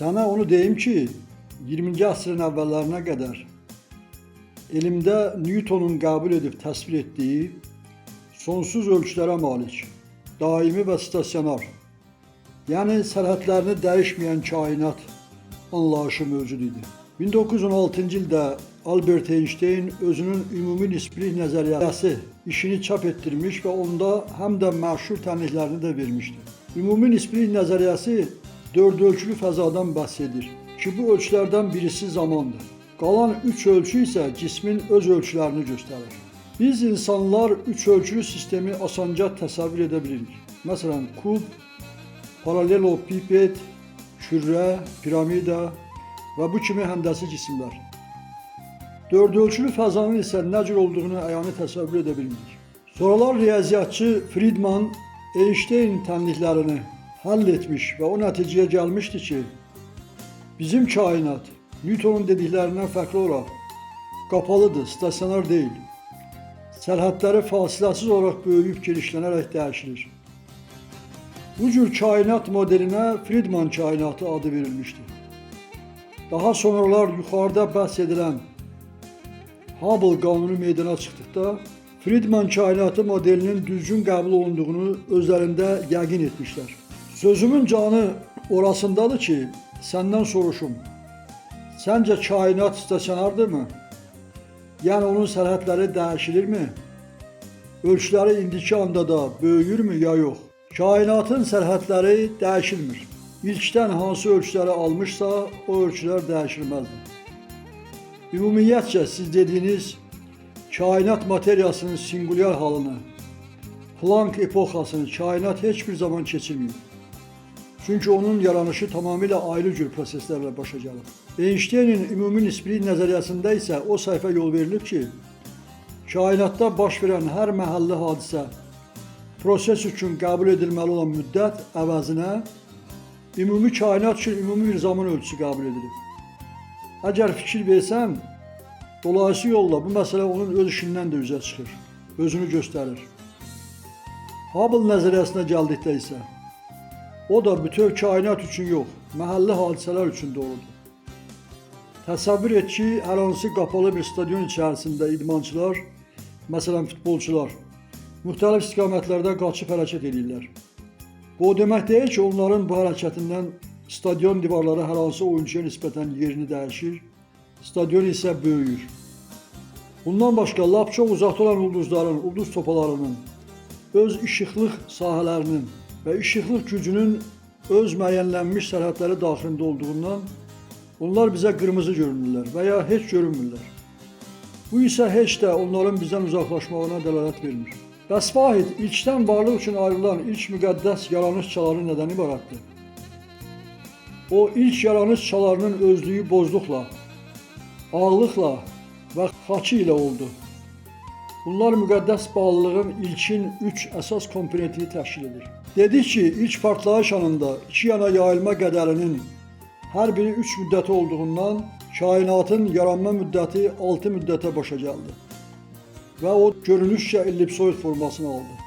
Sana onu deyim ki, 20. əsrin əvvəllərinə qədər elmdə Newtonun qəbul edib təsvir etdiyi sonsuz ölçülərə malik, daimi və stasionar, yəni sərhədlərini dəyişməyən kainat anlayışı mövcud idi. 1916-cı ildə Albert Einstein özünün ümumi nisbilik nəzəriyyəsi işini çap etdirmiş və onda həm də məşhur tənliklərini də vermişdi. Ümumi nisbilik nəzəriyyəsi dörd ölçülü fəzadan bəhs edir ki, bu ölçülərdən birisi zamandır. Qalan üç ölçü isə cismin öz ölçülərini göstərir. Biz insanlar üç ölçülü sistemi asanca təsəvvür edə bilirik. Məsələn, kub, paralelopiped, kürə, piramida və bu kimi həndəsi cisimlər. Dörd ölçülü fəzanın isə nə cür olduğunu əyani təsəvvür edə bilmirik. Sonralar riyaziyyatçı Friedman Einstein tənliklərini həll etmiş və o nəticəyə gəlmişdi ki, bizim kainat Newtonun dediklərindən fərqli olaraq qapalıdır, stasionar deyil. Sərhədləri fasiləsiz olaraq böyüyüb genişlənərək dəyişilir. Bu cür kainat modelinə Friedman kainatı adı verilmişdi. Daha sonralar yuxarıda bəhs edilən Hubble qanunu meydana çıxdıqda Friedman kainatı modelinin düzgün qəbul olunduğunu özlərində yəqin etmişlər. Sözümün canı orasındadır ki, səndən soruşum. Səncə kainat stasionardırmı? Yəni onun sərhədləri dəyişilirmi? Ölçüləri indiki anda da böyüyürmü ya yox? Kainatın sərhədləri dəyişilmir. İlkdən hansı ölçüləri almışsa, o ölçülər dəyişilməzdir. Ümumiyyətcə siz dediyiniz kainat materiyasının singulyar halını, Planck epoxasını kainat heç bir zaman keçirməyib. Çünki onun yaranışı tamamilə ayrı cür proseslərlə başa gəlir. Einsteinin ümumi nisbilik nəzəriyyəsində isə o səhifə yol verilib ki, kainatda baş verən hər məhəlli hadisə proses üçün qəbul edilməli olan müddət əvəzinə ümumi kainat üçün ümumi bir zaman ölçüsü qəbul edilib. Əgər fikir versən, dolayısı yolla bu məsələ onun öz işindən də üzə çıxır, özünü göstərir. Hubble nəzəriyyəsinə gəldikdə isə, o da bütöv kainat üçün yox, məhəlli hadisələr üçün doğrudur. Təsəvvür et ki, hər hansı qapalı bir stadion içərisində idmançılar, məsələn futbolçular, müxtəlif istiqamətlərdə qaçıb hərəkət edirlər. Bu o demək deyil ki, onların bu hərəkətindən stadion divarları hər hansı oyuncuya nisbətən yerini dəyişir, stadion isə böyüyür. Bundan başqa, lap çox uzaqda olan ulduzların, ulduz topalarının, öz işıqlıq sahələrinin və işıqlıq gücünün öz müəyyənlənmiş sərhədləri daxilində olduğundan onlar bizə qırmızı görünürlər və ya heç görünmürlər. Bu isə heç də onların bizdən uzaqlaşmağına dəlalət vermir. Bəs vahid, ilkdən varlıq üçün ayrılan ilk müqəddəs yaranış çaları nədən ibarətdir? O ilk yaranış çalarının özlüyü bozluqla, ağlıqla və xaçı ilə oldu. Bunlar müqəddəs bağlılığın ilkin üç əsas komponentini təşkil edir. Dedik ki, ilk partlayış anında iki yana yayılma qədərinin hər biri 3 müddəti olduğundan kainatın yaranma müddəti 6 müddətə başa gəldi və o görünüşcə ellipsoid formasını aldı.